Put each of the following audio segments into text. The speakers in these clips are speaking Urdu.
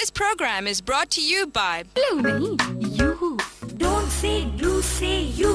This program is brought to you by Blue nahi, you. Don't say blue, say you.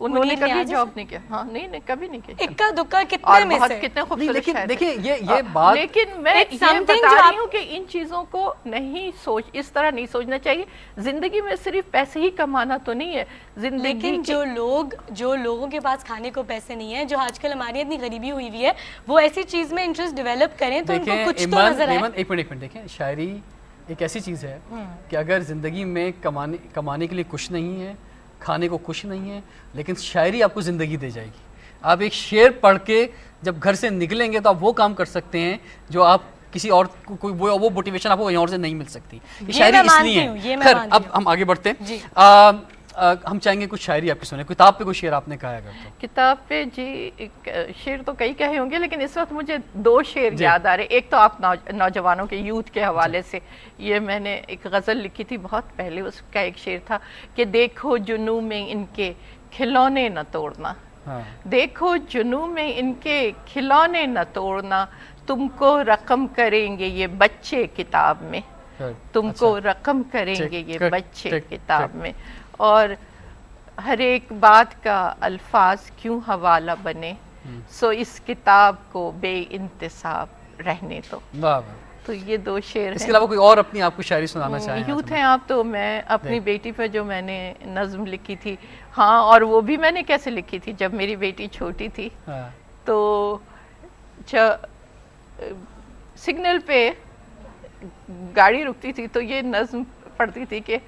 انہوں نے کبھی جاب نہیں کیا. ہاں نہیں کبھی نہیں کیا. اکا دکا کتنے میں سے. کتنے خوبصورت لیکن شاعر دیکھیں یہ بات, لیکن میں یہ بتا رہی ہوں کہ ان چیزوں کو نہیں اس طرح نہیں سوچنا چاہیے. زندگی میں صرف پیسے ہی کمانا تو نہیں ہے زندگی. لیکن جو لوگوں کے پاس کھانے کو پیسے نہیں ہیں, جو آج کل ہماری اتنی غریبی ہوئی ہوئی ہے, وہ ایسی چیز میں انٹرسٹ ڈیولپ کریں تو ان کو کچھ تو نظر آئے. ایک منٹ دیکھیں, شاعری ایک ایسی چیز ہے کہ اگر زندگی میں کمانے کے لیے کچھ نہیں ہے, کھانے کو کچھ نہیں ہے, لیکن شاعری آپ کو زندگی دے جائے گی. آپ ایک شعر پڑھ کے جب گھر سے نکلیں گے تو آپ وہ کام کر سکتے ہیں جو آپ کسی اور کوئی وہ موٹیویشن آپ کو کہیں اور سے نہیں مل سکتی. یہ شاعری اس لیے ہے. خیر اب ہم آگے بڑھتے ہیں. ہم چاہیں گے کچھ شاعری آپ کی سنیں. کتاب پہ کوئی شعر آپ نے کہا ہے؟ کتاب پہ جی شعر تو کئی کہے ہوں گے, لیکن اس وقت مجھے 2 شعر یاد آ رہے. ایک تو آپ نوجوانوں کے یوتھ کے حوالے سے, یہ میں نے ایک غزل لکھی تھی بہت پہلے, اس کا ایک شعر تھا کہ دیکھو جنوں میں ان کے کھلونے نہ توڑنا, دیکھو جنوں میں ان کے کھلونے نہ توڑنا, تم کو رقم کریں گے یہ بچے کتاب میں, تم کو رقم کریں گے یہ بچے کتاب میں. اور ہر ایک بات کا الفاظ کیوں حوالہ بنے, سو اس کتاب کو بے انتصاب رہنے دو. تو یہ 2 شعر ہیں. اس کے علاوہ کوئی اور اپنی آپ کو شاعری سنانا چاہیں؟ یوتھ ہیں آپ تو میں اپنی بیٹی پہ جو میں نے نظم لکھی تھی, ہاں, اور وہ بھی میں نے کیسے لکھی تھی جب میری بیٹی چھوٹی تھی. تو سگنل پہ گاڑی رکتی تھی تو یہ نظم پڑھتی تھی کہ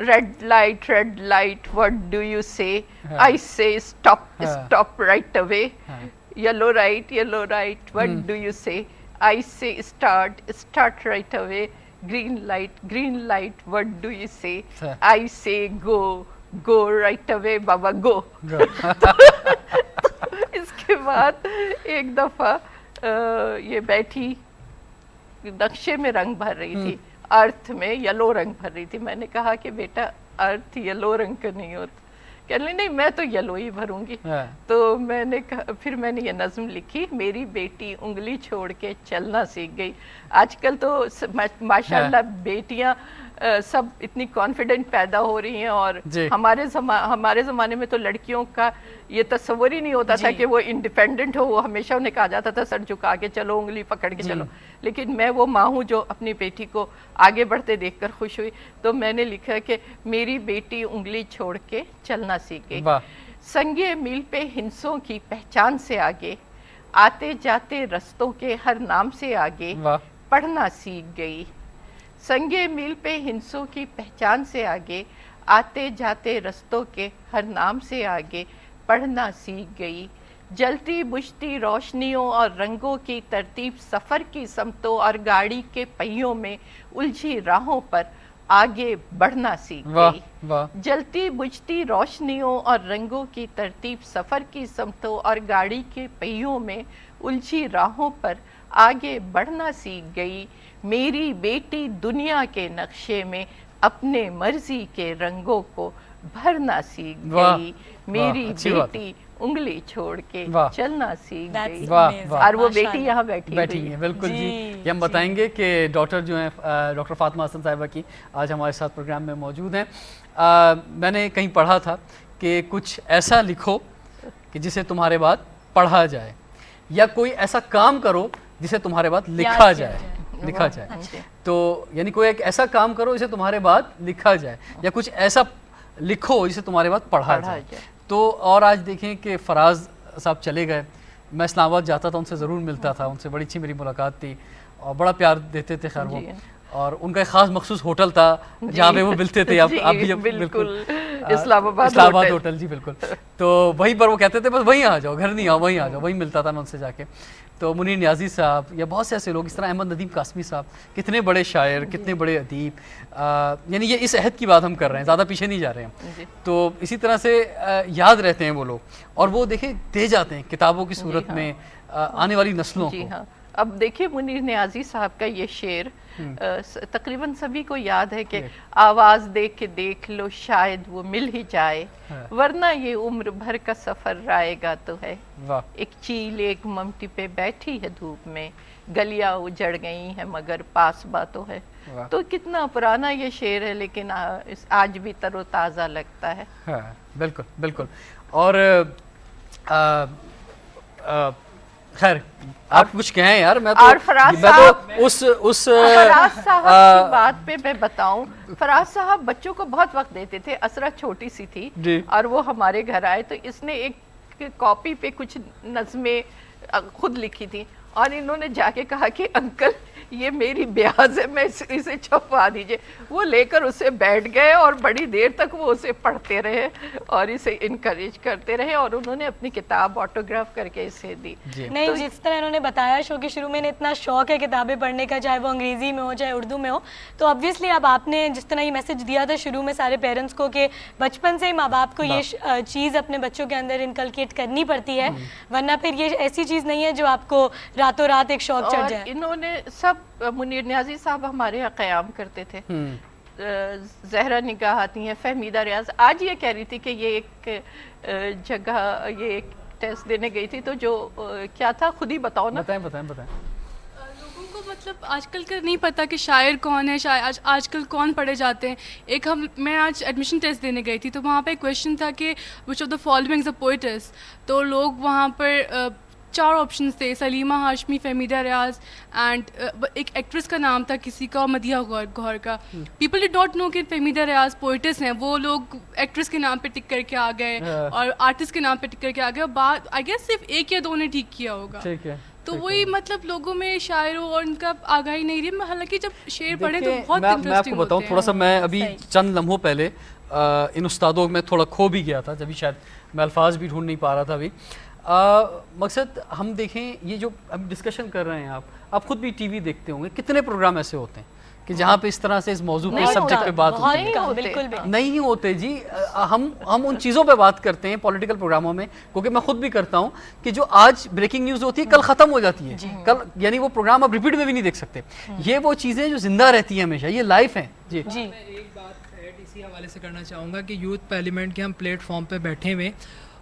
red light, what do you say? I say stop right away. Yellow light, what do you say? I say start right away. Green light, what do you say? I say go right away, Baba go. اس کے بعد ایک دفعہ یہ بیٹھی نقشے میں رنگ بھر رہی تھی, ارتھ میں یلو رنگ بھر رہی تھی. میں نے کہا کہ بیٹا ارتھ یلو رنگ کا نہیں ہوتا. کہنے نہیں میں تو یلو ہی بھروں گی. تو میں نے کہا, پھر میں نے یہ نظم لکھی, میری بیٹی انگلی چھوڑ کے چلنا سیکھ گئی. آج کل تو ماشاءاللہ بیٹیاں سب اتنی کانفیڈنٹ پیدا ہو رہی ہیں, اور ہمارے زمانے میں تو لڑکیوں کا یہ تصور ہی نہیں ہوتا تھا کہ وہ انڈیپینڈنٹ ہو. وہ ہمیشہ انہیں کہا جاتا تھا سر جھکا کے چلو, انگلی پکڑ کے چلو. لیکن میں وہ ماں ہوں جو اپنی بیٹی کو آگے بڑھتے دیکھ کر خوش ہوئی. تو میں نے لکھا کہ میری بیٹی انگلی چھوڑ کے چلنا سیکھ گئی. سنگے میل پہ ہنسوں کی پہچان سے آگے, آتے جاتے رستوں کے ہر نام سے آگے پڑھنا سیکھ گئی. سنگے میل پہ ہنسوں کی پہچان سے آگے, آتے جاتے رستوں کے ہر نام سے آگے پڑھنا سیکھ گئی. جلتی بجھتی روشنیوں اور رنگوں کی ترتیب سفر کی سمتوں اور گاڑی کے پہیوں میں الجھی راہوں پر آگے بڑھنا سیکھ گئی. جلتی بجھتی روشنیوں اور رنگوں کی ترتیب سفر کی سمتوں اور گاڑی کے پہیوں میں الجھی راہوں پر آگے بڑھنا سیکھ گئی. میری بیٹی دنیا کے نقشے میں اپنے مرضی کے رنگوں کو بھرنا سیکھ گئی. میری بیٹی انگلی چھوڑ کے چلنا سیکھ گئی. اور وہ بیٹی یہاں بیٹھی ہے. بالکل جی. یہ ہم بتائیں گے کہ ڈاکٹر جو ہیں ڈاکٹر فاطمہ حسن صاحبہ کی آج ہمارے ساتھ پروگرام میں موجود ہیں. میں نے کہیں پڑھا تھا کہ کچھ ایسا لکھو کہ جسے تمہارے بعد پڑھا جائے, یا کوئی ایسا کام کرو جسے تمہارے بعد لکھا جائے. تو یعنی کوئی ایک ایسا کام کرو جسے تمہارے بعد لکھا جائے, یا کچھ ایسا لکھو جسے تمہارے بعد پڑھا جائے. تو اور آج دیکھیں کہ فراز صاحب چلے گئے. میں اسلام آباد جاتا تھا, ان سے ضرور ملتا تھا, ان سے بڑی اچھی میری ملاقات تھی اور بڑا پیار دیتے تھے. خیر وہ اور ان کا ایک خاص مخصوص ہوٹل تھا جہاں پہ وہ ملتے تھے. آپ بھی بالکل اسلام آباد ہوٹل. جی بالکل. تو وہیں پر وہ کہتے تھے بس وہیں آ جاؤ, گھر نہیں آؤ, وہیں آ جاؤ. وہیں ملتا تھا میں ان سے جا کے. تو منیر نیازی صاحب یا بہت سے ایسے لوگ, اس طرح احمد ندیم قاسمی صاحب, کتنے بڑے شاعر, کتنے بڑے ادیب. یعنی یہ اس عہد کی بات ہم کر رہے ہیں, زیادہ پیچھے نہیں جا رہے ہیں. تو اسی طرح سے یاد رہتے ہیں وہ لوگ, اور وہ دیکھیں دے جاتے ہیں کتابوں کی صورت میں آنے والی نسلوں کو. اب دیکھیے منیر نیازی صاحب کا یہ شعر تقریباً سبھی کو یاد ہے کہ آواز دے کے دیکھ لو شاید وہ مل ہی جائے, ورنہ یہ عمر بھر کا سفر رائے گا تو ہے. ایک چیل ایک ممٹی پہ بیٹھی ہے دھوپ میں, گلیاں اجڑ گئی ہیں مگر پاس با تو ہے. تو کتنا پرانا یہ شعر ہے لیکن آج بھی تر و تازہ لگتا ہے. ہاں بالکل بالکل. اور خیر آپ کچھ کہیں یار. میں تو فراز صاحب کی بات پہ میں بتاؤں, فراز صاحب بچوں کو بہت وقت دیتے تھے. اسرا چھوٹی سی تھی اور وہ ہمارے گھر آئے تو اس نے ایک کاپی پہ کچھ نظمیں خود لکھی تھی اور انہوں نے جا کے کہا کہ انکل یہ میری بیاز ہے, میں اسے چھپوا دیجئے. وہ لے کر اسے بیٹھ گئے اور بڑی دیر تک وہ اسے پڑھتے رہے اور اسے انکریج کرتے رہے اور انہوں نے اپنی کتاب آٹوگراف کر کے اسے دی. نہیں, جس طرح انہوں نے بتایا شو کے شروع میں انہیں اتنا شوق ہے کتابیں پڑھنے کا, چاہے وہ انگریزی میں ہو چاہے اردو میں ہو, تو obviously اب آپ نے جس طرح یہ میسج دیا تھا شروع میں سارے پیرنٹس کو کہ بچپن سے ہی ماں باپ کو یہ چیز اپنے بچوں کے اندر انکلکیٹ کرنی پڑتی ہے, ورنہ پھر یہ ایسی چیز نہیں ہے جو آپ کو راتوں رات ایک شوق چڑھ جائے. انہوں نے سب, منیر نیازی صاحب ہمارے یہاں قیام کرتے تھے, زہرا نگاہ آتی ہیں, فہمیدہ ریاض آج یہ کہہ رہی تھی کہ یہ ایک جگہ یہ ایک ٹیسٹ دینے گئی تھی تو جو کیا تھا خود ہی بتاؤ نا. بتائیں. لوگوں کو مطلب آج کل کا نہیں پتا کہ شاعر کون ہے, آج کل کون پڑھے جاتے ہیں. میں آج ایڈمیشن ٹیسٹ دینے گئی تھی تو وہاں پہ ایک کویشچن تھا کہ which of the following a poets, تو لوگ وہاں پر 4 آپشنس تھے, سلیمہ ہاشمی, فہمیدہ ریاض اینڈ ایک ایکٹریس کا نام تھا کسی کا, مدیحہ گوہر کا. پیپل ڈڈ ناٹ نو کہ فہمیدہ ریاض پوئٹس ہیں, وہ لوگ ایکٹریس کے نام پہ ٹک کر کے آ گئے اور آرٹسٹ کے نام پہ ٹک کر کے آ گئے, اور بعد آئی گیس صرف 1 یا 2 نے ٹھیک کیا ہوگا. تو وہی مطلب لوگوں میں شاعروں اور ان کا آگاہی نہیں رہی. حالانکہ جب شعر پڑھے تو بہت انٹرسٹنگ. میں آپ کو بتاؤں تھوڑا سا, میں ابھی چند لمحوں پہلے ان استادوں میں تھوڑا کھو بھی گیا تھا, جبھی شاید میں الفاظ بھی ڈھونڈ نہیں پا رہا تھا ابھی. مقصد ہم دیکھیں یہ جو ہم ڈسکشن کر رہے ہیں, آپ خود بھی ٹی وی دیکھتے ہوں گے, کتنے پروگرام ایسے ہوتے ہیں کہ جہاں پہ اس طرح سے اس موضوع پہ سبجیکٹ پہ بات ہوتی ہے. بالکل نہیں ہوتے جی. ہم ان چیزوں پہ بات کرتے ہیں پولیٹیکل پروگراموں میں, کیونکہ میں خود بھی کرتا ہوں کہ جو آج بریکنگ نیوز ہوتی ہے کل ختم ہو جاتی ہے, کل یعنی وہ پروگرام آپ ریپیٹ میں بھی نہیں دیکھ سکتے. یہ وہ چیزیں جو زندہ رہتی ہیں ہمیشہ, یہ لائف ہیں. جی میں ایک بات ایڈ اسی حوالے سے کرنا چاہوں گا کہ یوتھ پارلیمنٹ کے ہم پلیٹ فارم پہ بیٹھے ہوئے,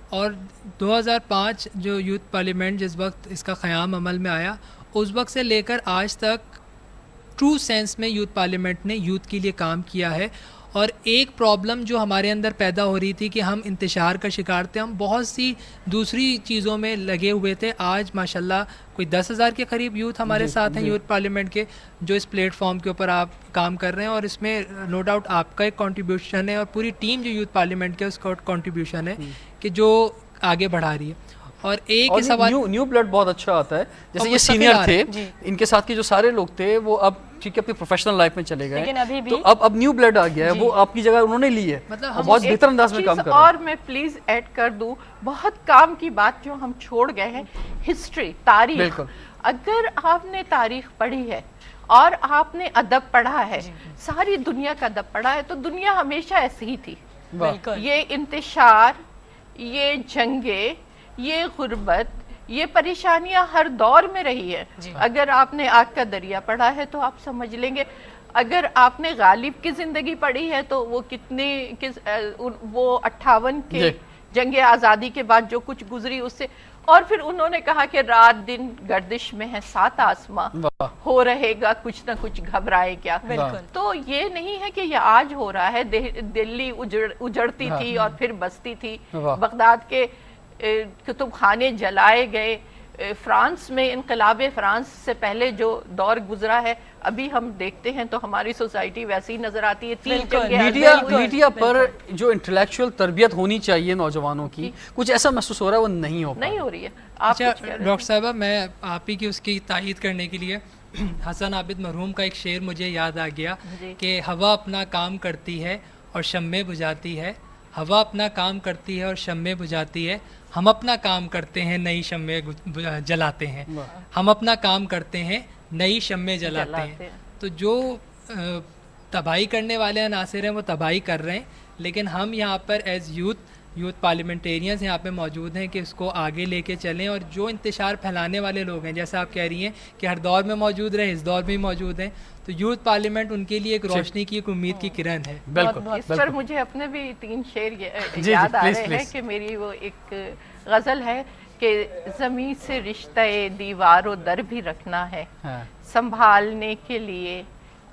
اور 2005 جو یوتھ پارلیمنٹ جس وقت اس کا قیام عمل میں آیا, اس وقت سے لے کر آج تک ٹرو سینس میں یوتھ پارلیمنٹ نے یوتھ کے لیے کام کیا ہے. اور ایک پرابلم جو ہمارے اندر پیدا ہو رہی تھی کہ ہم انتشار کا شکار تھے, ہم بہت سی دوسری چیزوں میں لگے ہوئے تھے. آج ماشاءاللہ کوئی 10,000 کے قریب یوتھ ہمارے ساتھ ہیں یوتھ پارلیمنٹ کے, جو اس پلیٹ فارم کے اوپر آپ کام کر رہے ہیں, اور اس میں نو ڈاؤٹ آپ کا ایک کنٹریبیوشن ہے اور پوری ٹیم جو یوتھ پارلیمنٹ کے اس کا کنٹریبیوشن ہے کہ جو آگے بڑھا رہی ہے. اور ایک سوال, نیو بلڈ بہت اچھا آتا ہے, جیسے یہ سینئر تھے, ان کے ساتھ کے جو سارے لوگ تھے وہ اب ٹھیک ہے اپنی پروفیشنل لائف میں چلے گئے, تو اب نیو بلڈ آ گیا ہے, وہ آپ کی جگہ انہوں نے لی ہے, بہت بہتر انداز میں کام کر رہے ہیں. اور میں پلیز ایڈ کر دوں, بہت کام کی بات جو ہم چھوڑ گئے ہیں, ہسٹری, تاریخ. اگر آپ نے تاریخ پڑھی ہے اور آپ نے ادب پڑھا ہے, ساری دنیا کا ادب پڑھا ہے, تو دنیا ہمیشہ ایسی ہی تھی. یہ انتشار, یہ جنگیں, یہ غربت, یہ پریشانیاں ہر دور میں رہی ہے. اگر آپ نے آگ کا دریا پڑھا ہے تو آپ سمجھ لیں گے, اگر آپ نے غالب کی زندگی پڑھی ہے تو وہ وہ 58 کے جنگ آزادی کے بعد جو کچھ گزری اس سے, اور پھر انہوں نے کہا کہ رات دن گردش میں ہے 7 آسماں, ہو رہے گا کچھ نہ کچھ, گھبرائے کیا. تو یہ نہیں ہے کہ یہ آج ہو رہا ہے. دلی اجڑتی تھی اور پھر بستی تھی, بغداد کے کتب خانے جلائے گئے, فرانس میں انقلاب فرانس سے پہلے جو دور گزرا ہے ابھی ہم دیکھتے ہیں تو ہماری سوسائٹی ویسی نظر آتی ہے. میڈیا پر جو انٹلیکچوئل تربیت ہونی چاہیے نوجوانوں کی, کچھ ایسا محسوس ہو رہا ہے وہ نہیں ہو رہی ہے. اچھا ڈاکٹر صاحبہ, میں آپ ہی کی اس کی تائید کرنے کے لیے حسن عابد مرحوم کا ایک شعر مجھے یاد آ گیا کہ ہوا اپنا کام کرتی ہے اور شمع بجھاتی ہے, ہوا اپنا کام کرتی ہے اور شمع بجھاتی ہے, ہم اپنا کام کرتے ہیں نئی شمع جلاتے ہیں, ہم اپنا کام کرتے ہیں نئی شمع جلاتے ہیں. تو جو تباہی کرنے والے عناصر ہیں وہ تباہی کر رہے ہیں, لیکن ہم یہاں پر ایز یوتھ پارلیمنٹیرینز یہاں پہ موجود ہیں کہ اس کو آگے لے کے چلیں. اور جو انتشار پھیلانے والے لوگ ہیں, جیسا آپ کہہ رہی ہیں کہ ہر دور میں موجود رہے, اس دور میں بھی موجود ہیں, تو یوتھ پارلیمنٹ ان کے لیے ایک روشنی کی, ایک امید کی کرن ہے. اس پر مجھے اپنے بھی 3 شعر یاد آ رہے ہیں کہ میری وہ ایک غزل ہے کہ زمین سے رشتہ دیوار و در بھی رکھنا ہے, سنبھالنے کے لیے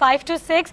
5 to 6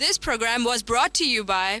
This program was brought to you by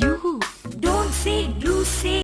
you don't say